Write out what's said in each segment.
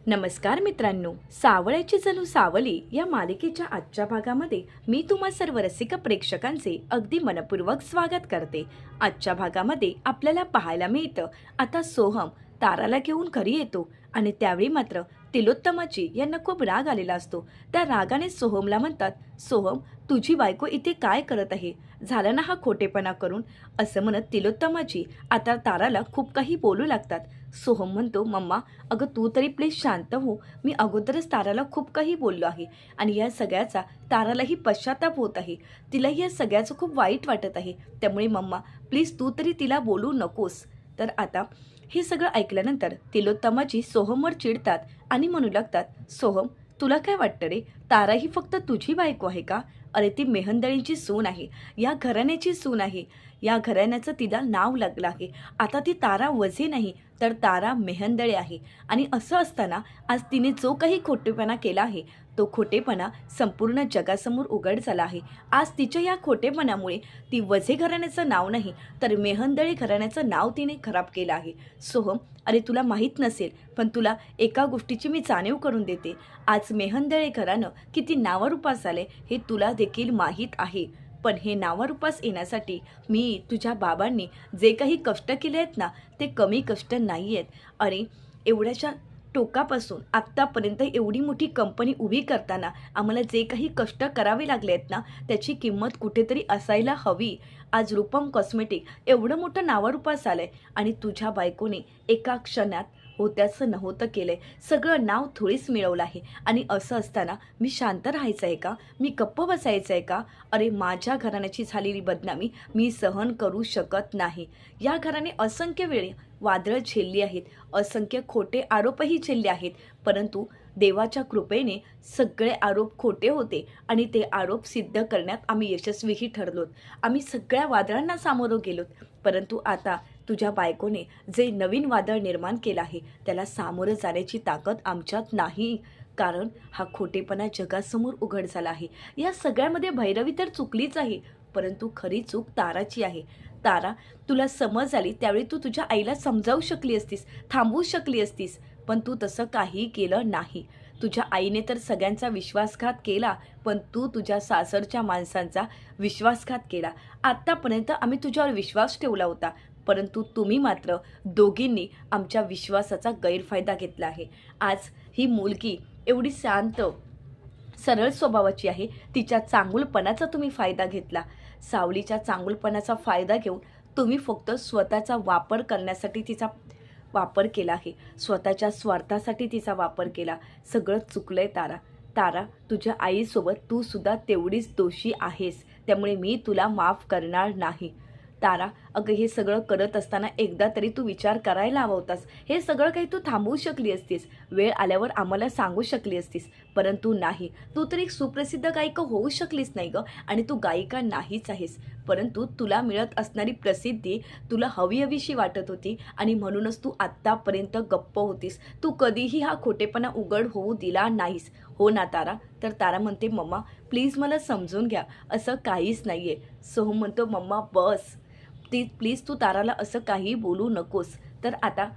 नमस्कार मित्रांनो, सावळ्याची जणू सावली या मालिकेच्या आजच्या भागामध्ये मी तुम्हा सर्व रसिक प्रेक्षकांचे अगदी मनपूर्वक स्वागत करते। आजच्या भागामध्ये आपल्याला पाहायला मिळतं आता सोहम ताराला घेऊन घरी येतो आणि त्यावेळी मात्र तिलोत्तमाची यांना खूप राग आलेला असतो। त्या रागाने सोहमला म्हणतात, सोहम तुझी बायको इथे काय करत आहे, झालं ना हा खोटेपणा करून, असं म्हणत तिलोत्तमाची आता ताराला खूप काही बोलू लागतात। सोहम म्हणतो, मम्मा अगं तू तरी प्लीज शांत हो, मी अगोदरच ताराला खूप काही बोललो आहे आणि या सगळ्याचा तारालाही पश्चाताप होत आहे, तिलाही या सगळ्याचं खूप वाईट वाटत आहे, त्यामुळे मम्मा प्लीज तू तरी तिला बोलू नकोस। तर आता हे सगळं ऐकल्यानंतर तिलोत्तमाची सोहमवर चिडतात आणि म्हणू लागतात, सोहम तुला काय वाटतं रे, तारा ही फक्त तुझी बायको आहे का? अरे ती मेहंदळींची सून आहे, या घराण्याची सून आहे, या घराण्याचं तिला नाव लागलं आहे। आता ती तारा वझे नाही तर तारा मेहंदळे आहे आणि असं असताना आज तिने जो काही खोटेपणा केला आहे तो खोटेपणा संपूर्ण जगासमोर उघड झाला आहे। आज तिच्या या खोटेपणामुळे ती वझे घराण्याचं नाव नाही तर मेहंदळे घराण्याचं नाव तिने खराब केलं आहे। सोहम अरे तुला माहीत नसेल पण तुला एका गोष्टीची मी जाणीव करून देते, आज मेहंदळे घराणं किती नावारूपास आले हे तुला देखील माहीत आहे, पण हे नावारूपास येण्यासाठी मी तुझ्या बाबांनी जे काही कष्ट केले आहेत ना ते कमी कष्ट नाही आहेत। अरे एवढ्याशा टोकापासून आत्तापर्यंत एवढी मोठी कंपनी उभी करताना आम्हाला जे काही कष्ट करावे लागले आहेत ना त्याची किंमत कुठेतरी असायला हवी। आज रूपम कॉस्मेटिक एवढं मोठं नावारूपास आलं आहे आणि तुझ्या बायकोने एका क्षणात होत्याचं नव्हतं केलं आहे, सगळं नाव थोडीच मिळवलं आहे आणि असं असताना मी शांत राहायचं आहे का, मी गप्प बसायचं आहे का? अरे माझ्या घराण्याची झालेली बदनामी मी सहन करू शकत नाही। या घराने असंख्य वेळे वादळं झेलली आहेत, असंख्य खोटे आरोपही झेलले आहेत, परंतु देवाच्या कृपेने सगळे आरोप खोटे होते आणि ते आरोप सिद्ध करण्यात आम्ही यशस्वीही ठरलोत। आम्ही सगळ्या वादळांना सामोरं गेलोत, परंतु आता तुझ्या बायकोने जे नवीन वादळ निर्माण केलं आहे त्याला सामोरं जाण्याची ताकद आमच्यात नाही, कारण हा खोटेपणा जगासमोर उघड झाला आहे। या सगळ्यामध्ये भैरवी तर चुकलीच आहे, परंतु खरी चूक ताराची आहे। तारा तुला समज आली त्यावेळी तू तुझ्या आईला समजावू शकली असतीस, थांबवू शकली असतीस, पण तू तसं काहीही केलं नाही। तुझ्या आईने तर सगळ्यांचा विश्वासघात केला, पण तू तुझ्या सासरच्या माणसांचा विश्वासघात केला। आत्तापर्यंत आम्ही तुझ्यावर विश्वास ठेवला होता, परंतु तुम्ही मात्र दोघींनी आमच्या विश्वासाचा गैरफायदा घेतला आहे। आज ही मुलगी एवढी शांत सरळ स्वभावाची आहे, तिच्या चांगुलपणाचा तुम्ही फायदा घेतला। सावलीच्या चांगुलपणाचा फायदा घेऊन तुम्ही फक्त स्वतःचा वापर करण्यासाठी तिचा वापर केला आहे, स्वतःच्या स्वार्थासाठी तिचा वापर केला। सगळं चुकलंय तारा। तारा तुझ्या आईसोबत तू सुद्धा तेवढीच दोषी आहेस, त्यामुळे मी तुला माफ करणार नाही। तारा अगं हे सगळं करत असताना एकदा तरी तू विचार करायला हवा होतास, हे सगळं काही तू थांबवू शकली असतीस, वेळ आल्यावर आम्हाला सांगू शकली असतीस, परंतु नाही। तू तर एक सुप्रसिद्ध गायिका होऊ शकलीस नाही गं, आणि तू गायिका नाहीच आहेस, परंतु तुला मिळत असणारी प्रसिद्धी तुला हवी हवीशी वाटत होती आणि म्हणूनच तू आत्तापर्यंत गप्प होतीस, तू कधीही हा खोटेपणा उघड होऊ दिला नाहीस, हो ना तारा? तर तारा म्हणते, मम्मा प्लीज मला समजून घ्या, असं काहीच नाही आहे। सोहम म्हणतो, मम्मा बस, प्लीज तू ताराला असं काही बोलू नकोस। तर आता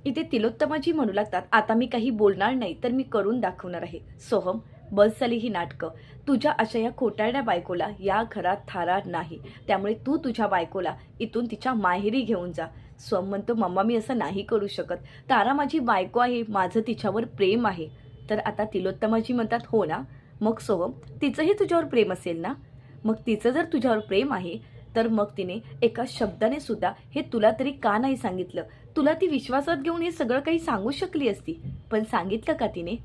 इथे तिलोत्तमाजी म्हणू लागतात, आता मी काही बोलणार नाही तर मी करून दाखवणार आहे। सोहम बस झाली ही नाटकं, तुझ्या अशा या खोटारड्या बायकोला या घरात थारा नाही, त्यामुळे तू तुझ्या बायकोला इथून तिच्या माहेरी घेऊन जा। सोहम म्हणतो, मम्मा मी असं नाही करू शकत, तारा माझी बायको आहे, माझं तिच्यावर प्रेम आहे। तर आता तिलोत्तमाजी म्हणतात, हो ना, मग सोहम तिचंही तुझ्यावर प्रेम असेल ना, मग तिचं जर तुझ्यावर प्रेम आहे तर मग तिने एका शब्दाने सुद्धा हे तुला तरी का नाही सांगितलं? तुला ती विश्वासात घेऊन हे सगळं काही सांगू शकली असती, पण सांगितलं का तिने?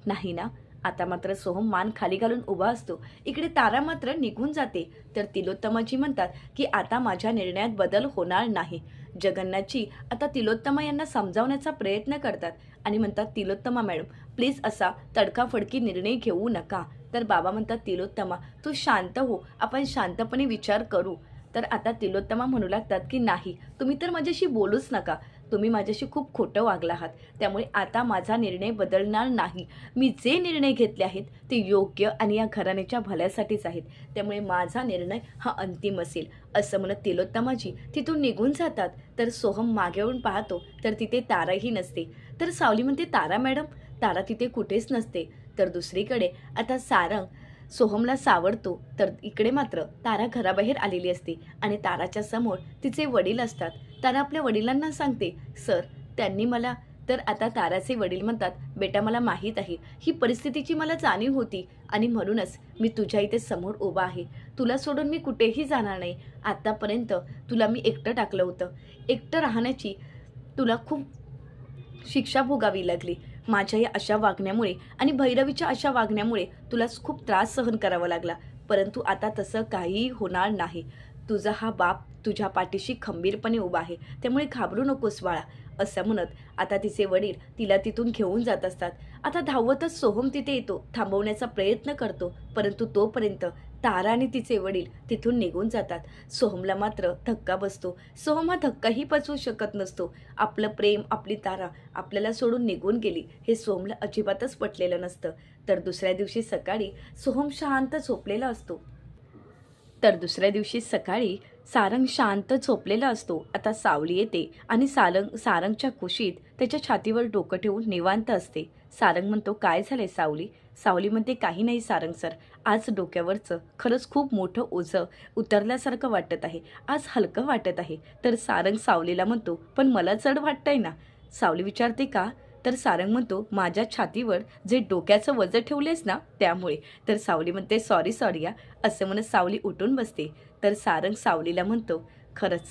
नाही ना। आता मात्र सोहम मान खाली घालून उभा असतो, इकडे तारा मात्र निघून जाते। तर तिलोत्तमाजी म्हणतात की आता माझ्या निर्णयात बदल होणार नाही। जगन्नाथजी आता तिलोत्तमा यांना समजावण्याचा प्रयत्न करतात आणि म्हणतात, तिलोत्तमा मॅडम प्लीज असा तडकाफडकी निर्णय घेऊ नका। तर बाबा म्हणतात, तिलोत्तमा तू शांत हो, आपण शांतपणे विचार करू। तर आता तिलोत्तमा म्हणू लागतात की नाही, तुम्ही तर माझ्याशी बोलूच नका, तुम्ही माझ्याशी खूप खोटं वागला आहात, त्यामुळे आता माझा निर्णय बदलणार नाही। मी जे निर्णय घेतले आहेत ते योग्य आणि या घराण्याच्या भल्यासाठीच आहेत, त्यामुळे माझा निर्णय हा अंतिम असेल, असं म्हणत तिलोत्तमाजी तिथून निघून जातात। तर सोहम मागे वळून पाहतो तर तिथे ताराही नसते। तर सावली म्हणते, तारा मॅडम तारा तिथे कुठेच नसते. तर दुसरीकडे आता सारंग सोहमला सावरतो, तर इकडे मात्र तारा घराबाहेर आलेली असते आणि ताराच्या समोर तिचे वडील असतात. तारा आपल्या वडिलांना सांगते, "सर, त्यांनी मला." तर आता ताराचे वडील म्हणतात, "बेटा, मला माहीत आहे, ही परिस्थितीची मला जाणीव होती आणि म्हणूनच मी तुझ्या इथे समोर उभा आहे. तुला सोडून मी कुठेही जाणार नाही. आत्तापर्यंत तुला मी एकटं टाकलं होतं. एकटं राहण्याची तुला खूप शिक्षा भोगावी लागली. माझ्या या अशा वागण्यामुळे आणि भैरवीच्या अशा वागण्यामुळे तुला खूप त्रास सहन करावा लागला. परंतु आता तसं काहीही होणार नाही. तुझा हा बाप तुझ्या पाठीशी खंबीरपणे उभा आहे. त्यामुळे घाबरू नकोस बाळा." असं म्हणत आता तिचे वडील तिला तिथून घेऊन जात असतात. आता धावतच सोहम तिथे येतो, थांबवण्याचा प्रयत्न करतो. परंतु तोपर्यंत तारा आणि तिचे वडील तिथून निघून जातात. सोहमला मात्र धक्का बसतो. सोहम हा धक्काही पचवू शकत नसतो. आपलं प्रेम, आपली तारा आपल्याला सोडून निघून गेली हे सोहमला अजिबातच पटलेलं नसतं. तर दुसऱ्या दिवशी सकाळी सोहम शांत झोपलेला असतो. सारंग शांत झोपलेला असतो. आता सावली येते आणि सारंगच्या कुशीत त्याच्या छातीवर डोकं ठेवून निवांत असते. सारंग म्हणतो, "काय झालंय सावली?" सावली म्हणते, "काही नाही सारंग सर, आज डोक्यावरचं खरंच खूप मोठं ओझं उतरल्यासारखं वाटत आहे. आज हलकं वाटत आहे." तर सारंग सावलीला म्हणतो, "पण मला जड वाटतंय ना?" सावली विचारते, "का?" तर सारंग म्हणतो, "माझ्या छातीवर जे डोक्याचं वजन ठेवलेस ना त्यामुळे." तर सावली म्हणते, "सॉरी सॉरी या." असं म्हणत सावली उठून बसते. तर सारंग सावलीला म्हणतो, "खरंच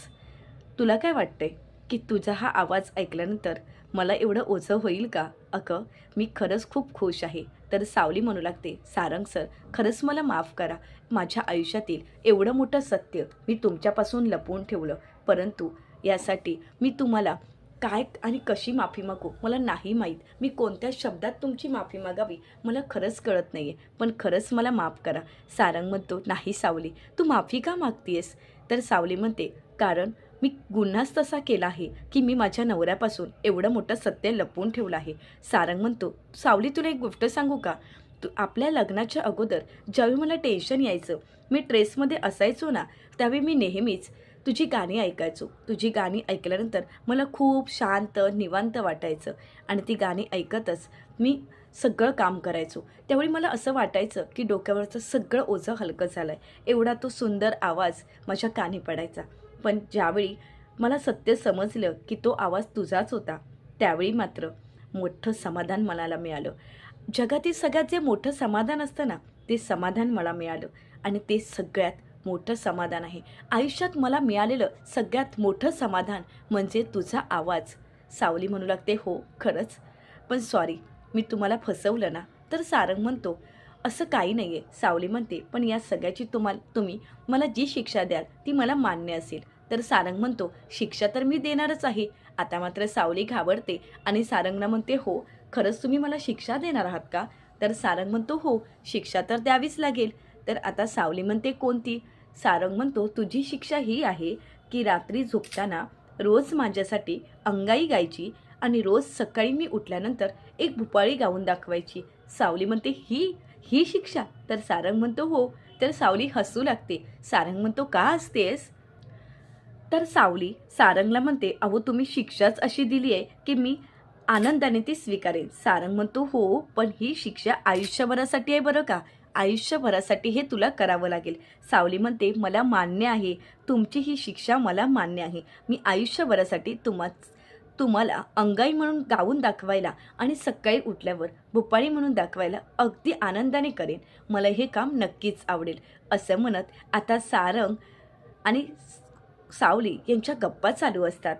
तुला काय वाटतंय की तुझा हा आवाज ऐकल्यानंतर मला एवढं ओझं होईल का?" "अगं, मी खरंच खूप खुश आहे." तर सावली म्हणू लागते, "सारंग सर, खरंच मला माफ करा. माझ्या आयुष्यातील एवढं मोठं सत्य मी तुमच्यापासून लपवून ठेवलं. परंतु यासाठी मी तुम्हाला काय आणि कशी माफी मागू मला नाही माहीत. मी कोणत्या शब्दात तुमची माफी मागावी मला खरंच कळत नाही आहे. पण खरंच मला माफ करा." सारंग म्हणतो, "नाही सावली, तू माफी का मागतीयस?" तर सावली म्हणते, "कारण मी गुन्हाच तसा केला आहे की मी माझ्या नवऱ्यापासून एवढं मोठं सत्य लपवून ठेवलं आहे." सारंग म्हणतो, "सावली, तुला एक गोष्ट सांगू का? आपल्या लग्नाच्या अगोदर ज्यावेळी मला टेन्शन यायचं, मी ट्रेसमध्ये असायचो ना, त्यावेळी मी नेहमीच तुझी गाणी ऐकायचो. तुझी गाणी ऐकल्यानंतर मला खूप शांत, निवांत वाटायचं आणि ती गाणी ऐकतच मी सगळं काम करायचो. त्यावेळी मला असं वाटायचं की डोक्यावरचं सगळं ओझं हलकं झालं आहे. एवढा तो सुंदर आवाज माझ्या कानी पडायचा. पण ज्यावेळी मला सत्य समजलं की तो आवाज तुझाच होता, त्यावेळी मात्र मोठं समाधान मनाला मिळालं. जगातील सगळ्यात जे मोठं समाधान असतं ना, ते समाधान मला मिळालं आणि ते सगळ्यात मोठं समाधान आहे. आयुष्यात मला मिळालेलं सगळ्यात मोठं समाधान म्हणजे तुझा आवाज." सावली म्हणू लागते, "हो, खरंच. पण सॉरी, मी तुम्हाला फसवलं ना?" तर सारंग म्हणतो, "असं काही नाही आहे." सावली म्हणते, "पण या सगळ्याची तुम्ही मला जी शिक्षा द्याल ती मला मान्य असेल." तर सारंग म्हणतो, "शिक्षा तर मी देणारच आहे." आता मात्र सावली घाबरते आणि सारंगला म्हणते, "हो, खरंच तुम्ही मला शिक्षा देणार आहात का?" तर सारंग म्हणतो, "हो, शिक्षा तर द्यावीच लागेल." तर आता सावली म्हणते, "कोणती?" सारंग म्हणतो, "तुझी शिक्षा ही आहे की रात्री झोपताना रोज माझ्यासाठी अंगाई गायची आणि रोज सकाळी मी उठल्यानंतर एक भुपाळी गाऊन दाखवायची." सावली म्हणते, "ही ही शिक्षा?" तर सारंग म्हणतो, "हो." तर सावली हसू लागते. सारंग म्हणतो, "का हसतेस?" तर सावली सारंगला म्हणते, "अहो, तुम्ही शिक्षाच अशी दिली आहे की मी आनंदाने ती स्वीकारेन." सारंग म्हणतो, "हो, पण ही शिक्षा आयुष्यभरासाठी आहे बरं का. आयुष्यभरासाठी हे तुला करावं लागेल." सावली म्हणते, "मला मान्य आहे. तुमची ही शिक्षा मला मान्य आहे. मी आयुष्यभरासाठी तुम्हाला अंगाई म्हणून गाऊन दाखवायला आणि सकाळी उठल्यावर भुपाळी म्हणून दाखवायला अगदी आनंदाने करेन. मला हे काम नक्कीच आवडेल." असं म्हणत आता सारंग आणि सावली यांच्या गप्पा चालू असतात.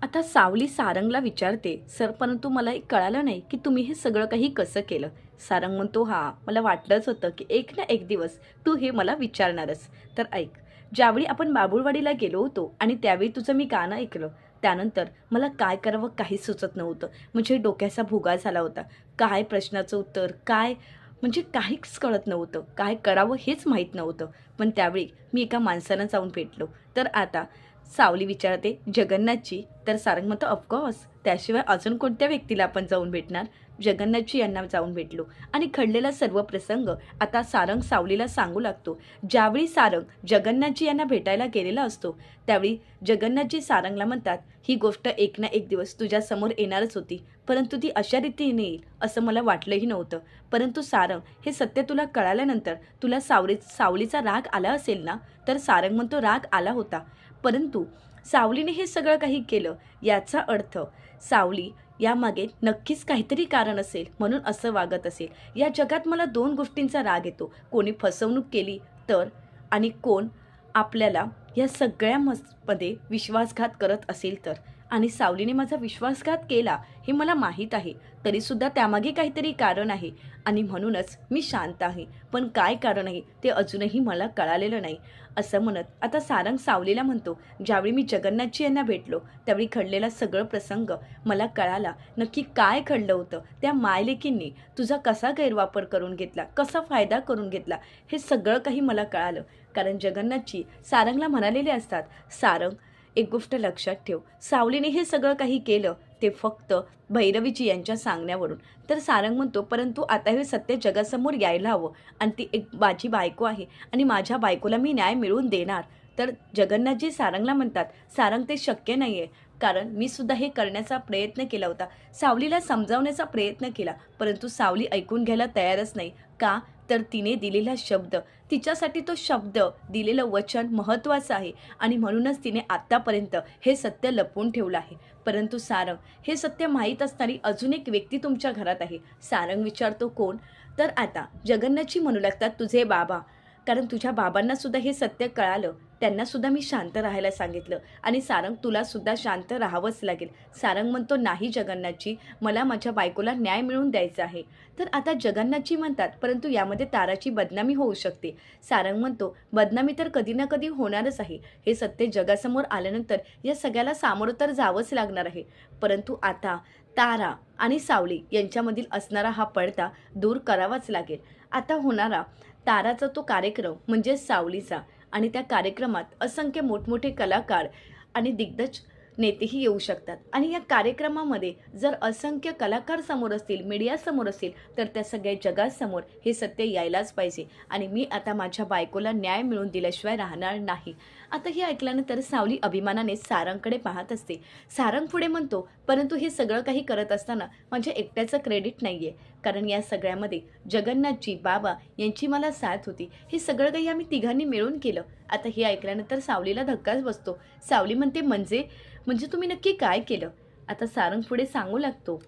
आता सावली सारंगला विचारते, "सर, परंतु मला एक कळालं नाही की तुम्ही हे सगळं काही कसं केलं?" सारंग म्हणतो, "हां, मला वाटलंच होतं की एक ना एक दिवस तू हे मला विचारणारच. तर ऐक, ज्यावेळी आपण बाबुळवाडीला गेलो होतो आणि त्यावेळी तुझं मी गाणं ऐकलं, त्यानंतर मला काय करावं काहीच सुचत नव्हतं. म्हणजे डोक्याचा भुगा झाला होता. काय प्रश्नाचं उत्तर, काय म्हणजे काहीच कळत नव्हतं. काय करावं हेच माहीत नव्हतं. पण त्यावेळी मी एका माणसानं जाऊन भेटलो. तर आता सावली विचारते, जगन्नाथची? तर सारंग म्हणतो, ऑफकोर्स, त्याशिवाय अजून कोणत्या व्यक्तीला आपण जाऊन भेटणार? जगन्नाथजी यांना जाऊन भेटलो आणि घडलेला सर्व प्रसंग आता सारंग सावलीला सांगू लागतो. ज्यावेळी सारंग जगन्नाथजी यांना भेटायला गेलेला असतो त्यावेळी जगन्नाथजी सारंगला म्हणतात, ही गोष्ट एक ना एक दिवस तुझ्यासमोर येणारच होती, परंतु ती अशा रीतीने येईल असं मला वाटलंही नव्हतं. परंतु सारंग, हे सत्य तुला कळाल्यानंतर तुला सावलीचा राग आला असेल ना? तर सारंग म्हणतो, राग आला होता, परंतु सावलीने हे सगळं काही केलं याचा अर्थ सावली यामागे नक्कीच काहीतरी कारण असेल, म्हणून असं वागत असेल. या जगात मला दोन गोष्टींचा राग येतो, कोणी फसवणूक केली तर, आणि कोण आपल्याला या सगळ्यामध्ये विश्वासघात करत असेल तर. आणि सावलीने माझा विश्वासघात केला हे मला माहीत आहे, तरीसुद्धा त्यामागे काहीतरी कारण आहे आणि म्हणूनच मी शांत आहे. पण काय कारण आहे ते अजूनही मला कळालेलं नाही. असं म्हणत आता सारंग सावलीला म्हणतो, ज्यावेळी मी जगन्नाथजी यांना भेटलो त्यावेळी घडलेला सगळं प्रसंग मला कळाला. नक्की काय घडलं होतं? त्या मायलेकींनी तुझा कसा गैरवापर करून घेतला, कसा फायदा करून घेतला, हे सगळं काही मला कळालं. कारण जगन्नाथजी सारंगला म्हणालेले असतात, सारंग, एक गोष्ट लक्षात ठेव, सावलीने हे सगळं काही केलं ते फक्त भैरवीजी यांच्या सांगण्यावरून. तर सारंग म्हणतो, परंतु आता हे सत्य जगासमोर यायला हवं आणि ती एक माझी बायको आहे आणि माझ्या बायकोला मी न्याय मिळवून देणार. तर जगन्नाथजी सारंगला म्हणतात, सारंग, ते शक्य नाही आहे, कारण मी सुद्धा हे करण्याचा प्रयत्न केला होता, सावलीला समजावण्याचा प्रयत्न केला, परंतु सावली ऐकून घ्यायला तयारच नाही. का? तर तिने दिलेला शब्द, तिच्यासाठी तो शब्द, दिलेलं वचन महत्त्वाचं आहे आणि म्हणूनच तिने आत्तापर्यंत हे सत्य लपवून ठेवलं आहे. परंतु सारंग, हे सत्य माहीत असणारी अजून एक व्यक्ती तुमच्या घरात आहे. सारंग विचारतो, कोण? तर आता जगन्नाथजी म्हणू लागतात, तुझे बाबा, कारण तुझ्या बाबांना सुद्धा हे सत्य कळालं, त्यांना सुद्धा मी शांत राहायला सांगितलं आणि सारंग, तुला सुद्धा शांत राहावंच लागेल. सारंग म्हणतो, नाही जगन्नाथजी, मला माझ्या बायकोला न्याय मिळवून द्यायचा आहे. तर आता जगन्नाथजी म्हणतात, परंतु यामध्ये ताराची बदनामी होऊ शकते. सारंग म्हणतो, बदनामी तर कधी ना कधी होणारच आहे. हे सत्य जगासमोर आल्यानंतर या सगळ्याला सामोरं तर जावंच लागणार आहे. परंतु आता तारा आणि सावली यांच्यामधील असणारा हा पडदा दूर करावाच लागेल. आता होणारा ताराचा तो कार्यक्रम म्हणजे सावलीचा, आणि त्या कार्यक्रमात असंख्य मोठमोठे कलाकार आणि दिग्गज नेतेही येऊ शकतात. आणि या कार्यक्रमामध्ये जर असंख्य कलाकार समोर असतील, मीडिया समोर असेल, तर त्या सगळ्या जगासमोर हे सत्य यायलाच पाहिजे आणि मी आता माझ्या बायकोला न्याय मिळवून दिल्याशिवाय राहणार नाही. आता हे ऐकल्यानंतर सावली अभिमानाने सारंगकडे पाहत असते. सारंग पुढे म्हणतो, परंतु हे सगळं काही करत असताना माझ्या एकट्याचं क्रेडिट नाही आहे, कारण या सगळ्यामध्ये जगन्नाथजी बाबा यांची मला साथ होती. हे सगळं काही आम्ही तिघांनी मिळून केलं. आता हे ऐकल्यानंतर सावलीला धक्काच बसतो. सावली म्हणते, म्हणजे तुम्ही नक्की काय केलं? आता सारंग पुढे सांगू लागतो.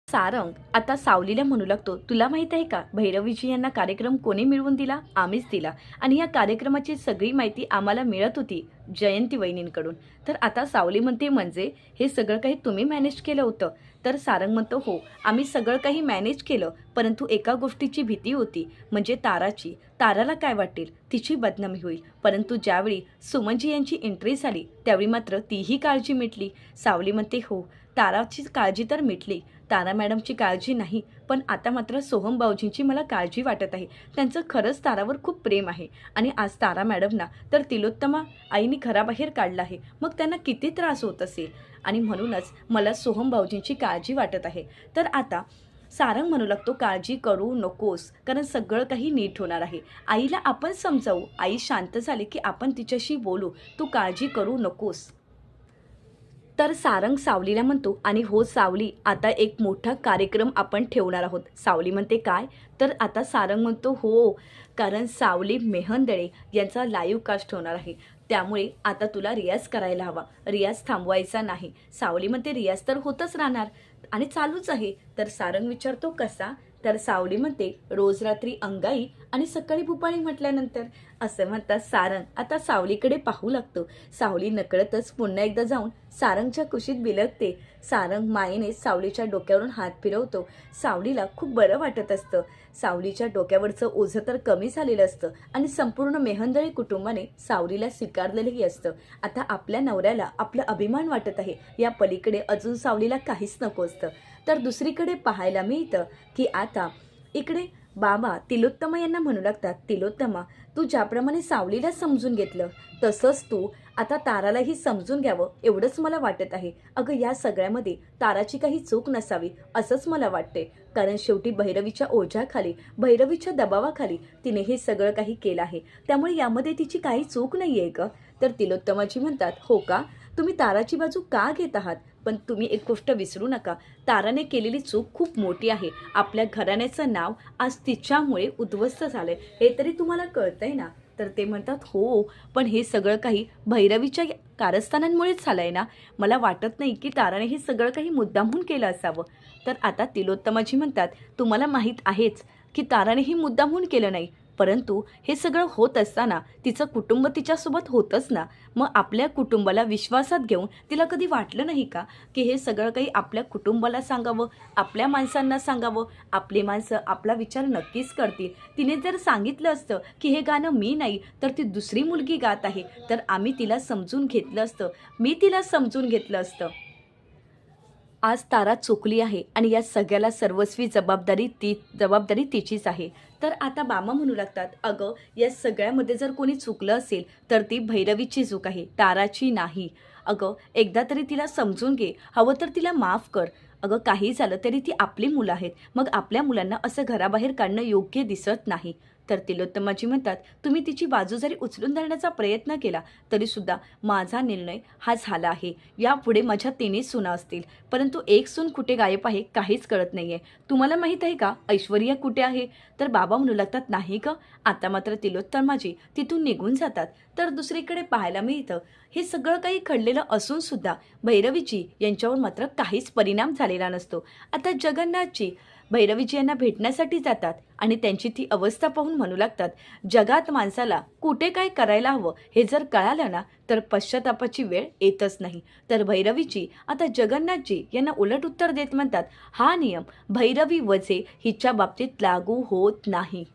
सारंग आता सावलीला म्हणू लागतो, तुला माहीत आहे का, भैरवीजी यांना कार्यक्रम कोणी मिळवून दिला? आम्हीच दिला. आणि या कार्यक्रमाची सगळी माहिती आम्हाला मिळत होती जयंती वहिनींकडून. तर आता सावली म्हणते, म्हणजे हे सगळं काही तुम्ही मॅनेज केलं होतं? तर सारंग म्हणतो, हो, आम्ही सगळं काही मॅनेज केलं, परंतु एका गोष्टीची भीती होती, म्हणजे ताराची. ताराला काय वाटेल, तिची बदनामी होईल. परंतु ज्यावेळी सुमनजी यांची एंट्री झाली त्यावेळी मात्र तीही काळजी मिटली. सावली म्हणते, हो, ताराची काळजी तर मिटली, तारा मॅडमची काळजी नाही, पण आता मात्र सोहम भाऊजींची मला काळजी वाटत आहे. त्यांचं खरंच तारावर खूप प्रेम आहे आणि आज तारा मॅडमना तर तिलोत्तमा आईने घराबाहेर काढलं आहे, मग त्यांना किती त्रास होत असेल आणि म्हणूनच मला सोहम भाऊजींची काळजी वाटत आहे. तर आता सारंग म्हणू लागतो, काळजी करू नकोस, कारण सगळं काही नीट होणार आहे. आईला आपण समजावू, आई शांत झाली की आपण तिच्याशी बोलू, तू काळजी करू नकोस. तर सारंग सावलीला म्हणतो, आणि हो सावली, आता एक मोठा कार्यक्रम आपण ठेवणार आहोत. सावली म्हणते, काय? तर आता सारंग म्हणतो, हो, कारण सावली मेहंदळे यांचा लाईव्ह कास्ट होणार आहे, त्यामुळे आता तुला रियाज करायला हवा, रियाज थांबवायचा नाही. सावली म्हणते, रियाज तर होतच राहणार आणि चालूच आहे. तर सारंग विचारतो, कसा? तर सावली म्हणते, रोज रात्री अंगाई आणि सकाळी भुपाळी म्हटल्यानंतर. असं म्हणतात सारंग आता सावलीकडे पाहू लागतो. सावली नकळतच पुन्हा एकदा जाऊन सारंगच्या कुशीत बिलगते. सारंग मायेने सावलीच्या डोक्यावरून हात फिरवतो. सावलीला खूप बरं वाटत असतं. सावलीच्या डोक्यावरचं ओझं तर कमी झालेलं असतं आणि संपूर्ण मेहंदळे कुटुंबाने सावलीला स्वीकारलेलंही असतं. आता आपल्या नवऱ्याला आपला अभिमान वाटत आहे, या पलीकडे अजून सावलीला काहीच नको असतं. तर दुसरीकडे पाहायला मिळतं की आता इकडे बाबा तिलोत्तमा यांना म्हणू लागतात, तिलोत्तमा, तू ज्याप्रमाणे सावलीला समजून घेतलं तसंच तू आता तारालाही समजून घ्यावं एवढंच मला वाटत आहे. अगं या सगळ्यामध्ये ताराची काही चूक नसावी असंच मला वाटते. कारण शेवटी भैरवीच्या ओझ्याखाली, भैरवीच्या दबावाखाली तिने हे सगळं काही केलं आहे. त्यामुळे यामध्ये तिची काही चूक नाही आहे गं. तर तिलोत्तमाजी म्हणतात, हो का? तुम्ही ताराची बाजू का घेत आहात? पण तुम्ही एक गोष्ट विसरू नका, ताराने केलेली चूक खूप मोठी आहे. आपल्या घराण्याचं नाव आज तिच्यामुळे उद्ध्वस्त झालंय हे तरी तुम्हाला कळतंय ना? तर ते म्हणतात, हो, पण हे सगळं काही भैरवीच्या कारस्थानांमुळेच झालं आहे ना. मला वाटत नाही की ताराने हे सगळं काही मुद्दामहून केलं असावं. तर आता तिलोत्तमाजी म्हणतात, तुम्हाला माहीत आहेच की ताराने हे मुद्दामहून केलं नाही, परंतु हे सगळं होत असताना तिचं कुटुंब तिच्यासोबत होतंच ना. मग आपल्या कुटुंबाला विश्वासात घेऊन तिला कधी वाटलं नाही का की हे सगळं काही आपल्या कुटुंबाला सांगावं, आपल्या माणसांना सांगावं? आपली माणसं आपला विचार नक्कीच करतील. तिने जर सांगितलं असतं की हे गाणं मी नाही तर ती दुसरी मुलगी गात आहे, तर आम्ही तिला समजून घेतलं असतं, मी तिला समजून घेतलं असतं. आज तारा चुकली आहे आणि या सगळ्याला सर्वस्वी जबाबदारी तिचीच आहे. तर आता बाबा म्हणू लागतात, अगं या सगळ्यामध्ये जर कोणी चुकलं असेल तर ती भैरवीची चूक आहे, ताराची नाही. अगं एकदा तरी तिला समजून घे, हवं तर तिला माफ कर. अगं काही झालं तरी ती आपली मुलं आहेत, मग आपल्या मुलांना असं घराबाहेर काढणं योग्य दिसत नाही. तर तिलोत्तमाजी म्हणतात, तुम्ही तिची बाजू जरी उचलून धरण्याचा प्रयत्न केला तरीसुद्धा माझा निर्णय हा झाला आहे. यापुढे माझ्या 3 सुना असतील, परंतु एक सून कुठे गायब आहे काहीच कळत नाही आहे. तुम्हाला माहीत आहे का ऐश्वर्या कुठे आहे? तर बाबा म्हणू लागतात, नाही का? आता मात्र तिलोत्तमाजी तिथून निघून जातात. तर दुसरीकडे पाहायला मिळतं, हे सगळं काही घडलेलं असूनसुद्धा भैरवीजी यांच्यावर मात्र काहीच परिणाम झालेला नसतो. आता जगन्नाथजी भैरवीजी यांना भेटण्यासाठी जातात आणि त्यांची ती अवस्था पाहून म्हणू लागतात, जगात माणसाला कुठे काय करायला हवं हे जर कळालं ना तर पश्चातापाची वेळ येतच नाही. तर भैरवीजी आता जगन्नाथजी यांना उलट उत्तर देत म्हणतात, हा नियम भैरवी वजे हिच्या बाबतीत लागू होत नाही.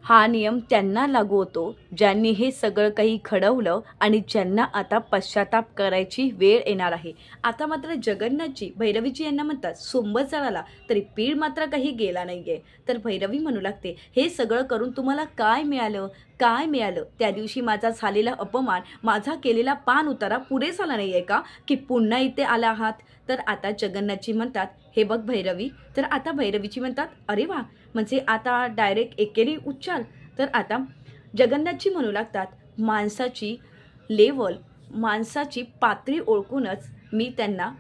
हा नियम त्यांना लागू होतो ज्यांनी हे सगळं काही घडवलं आणि ज्यांना आता पश्चाताप करायची वेळ येणार आहे. आता मात्र जगन्नाथजी भैरवीजी यांना म्हणतात, सोंबत जळाला तरी पीळ मात्र काही गेला नाही आहे. तर भैरवी म्हणू लागते, हे सगळं करून तुम्हाला काय मिळालं? काय मिळालं? त्या दिवशी माझा झालेला अपमान, माझा केलेला पान उतारा पुरे झाला नाही आहे का की पुन्हा इथे आला आहात? तर आता जगन्नाथजी म्हणतात, हे बघ भैरवी. तर आता भैरवीची म्हणतात, अरे वा, म्हणजे आता डायरेक्ट एकेरी उच्चार. तर आता जगन्नाथजी म्हणू लागतात, माणसाची लेवल, माणसाची पातळी ओळखूनच मी त्यांना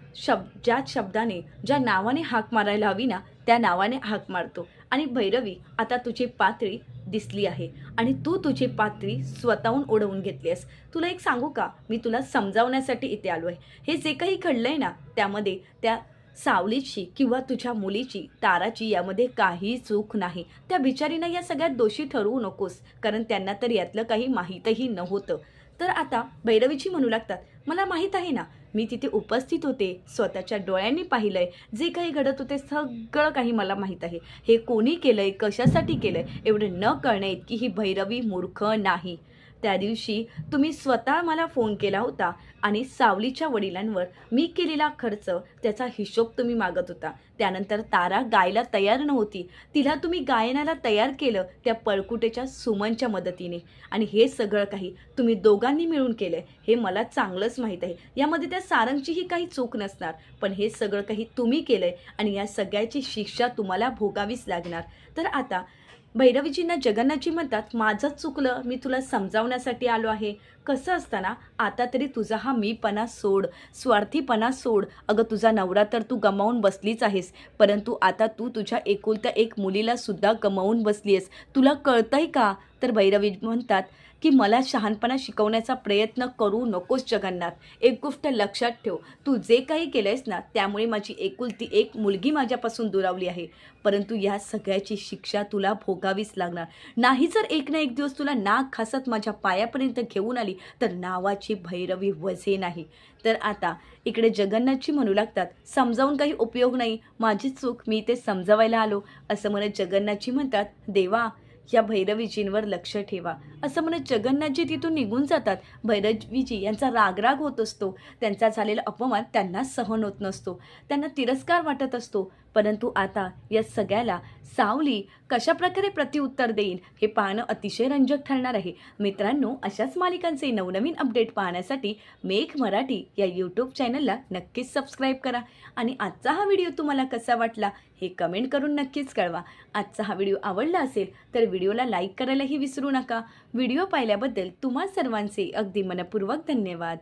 ज्या शब्दाने, ज्या नावाने हाक मारायला हवी ना त्या नावाने हाक मारतो. आणि भैरवी आता तुझी पातळी दिसली आहे आणि तू तुझी पातळी स्वतःहून ओढवून घेतली आहेस. तुला एक सांगू का, मी तुला समजावण्यासाठी इथे आलो आहे. हे जे काही घडलं आहे ना त्यामध्ये त्या सावलीची किंवा तुझ्या मुलीची, ताराची यामध्ये काही चूक नाही. त्या बिचारीनं या सगळ्यात दोषी ठरवू नकोस, कारण त्यांना तर यातलं काही माहीतही नव्हतं. तर आता भैरवीची म्हणू लागतात, मला माहीत आहे ना, मी तिथे उपस्थित होते, स्वतःच्या डोळ्यांनी पाहिलंय, जे काही घडत होते सगळं काही मला माहीत आहे. हे कोणी केलंय, कशासाठी केलंय एवढे न कळणे इतकी ही भैरवी मूर्ख नाही. त्या दिवशी तुम्ही स्वतः मला फोन केला होता आणि सावलीच्या वडिलांवर मी केलेला खर्च त्याचा हिशोब तुम्ही मागत होता. त्यानंतर तारा गायला तयार नव्हती, तिला तुम्ही गायनाला तयार केलं त्या पळकुटेच्या सुमनच्या मदतीने. आणि हे सगळं काही तुम्ही दोघांनी मिळून केलं हे मला चांगलंच माहीत आहे. यामध्ये त्या सारंगचीही काही चूक नसणार, पण हे सगळं काही तुम्ही केलं आणि या सगळ्याची शिक्षा तुम्हाला भोगावीच लागणार. तर आता भैरवीजींना जगन्नाथजी म्हणतात, माझंच चुकलं, मी तुला समजावण्यासाठी आलो आहे. कसं असताना आता तरी तुझा हा मीपणा सोड, स्वार्थीपणा सोड. अगं तुझा नवरा तर तू गमावून बसलीच आहेस, परंतु आता तू तुझ्या एकुलत्या एक मुलीला सुद्धा गमावून बसली आहेस. तुला कळतंय का? तर भैरवी म्हणतात की मला शहाणपणा शिकवण्याचा प्रयत्न करू नकोस जगन्नाथ. एक गोष्ट लक्षात ठेव, तू जे काही केलंयस ना त्यामुळे माझी एकुलती एक मुलगी माझ्यापासून दुरावली आहे, परंतु या सगळ्याची शिक्षा तुला भोगावीच लागणार. नाही जर एक ना एक दिवस तुला नाक खासत माझ्या पायापर्यंत घेऊन आली तर नावाची भैरवी वजे नाही. तर आता इकडे जगन्नाथजी म्हणू लागतात, समजावून काही उपयोग नाही, माझी चूक, मी ते समजावायला आलो. असं म्हणत जगन्नाथजी म्हणतात, देवा या भैरवीजींवर लक्ष ठेवा. असं म्हणत जगन्नाथजी तिथून निघून जातात. भैरवीजी यांचा रागराग होत असतो, त्यांचा झालेला अपमान त्यांना सहन होत नसतो, त्यांना तिरस्कार वाटत असतो. परंतु आता या सगळ्याला सावली कशाप्रकारे प्रत्युत्तर देईल हे पाहणं अतिशय रंजक ठरणार आहे. मित्रांनो, अशाच मालिकांचे नवनवीन अपडेट पाहण्यासाठी मेघ मराठी या यूट्यूब चॅनलला नक्कीच सबस्क्राईब करा आणि आजचा हा व्हिडिओ तुम्हाला कसा वाटला हे कमेंट करून नक्कीच कळवा. आजचा हा व्हिडिओ आवडला असेल तर व्हिडिओला लाईक करायलाही विसरू नका. व्हिडिओ पाहिल्याबद्दल तुम्हा सर्वांचे अगदी मनपूर्वक धन्यवाद.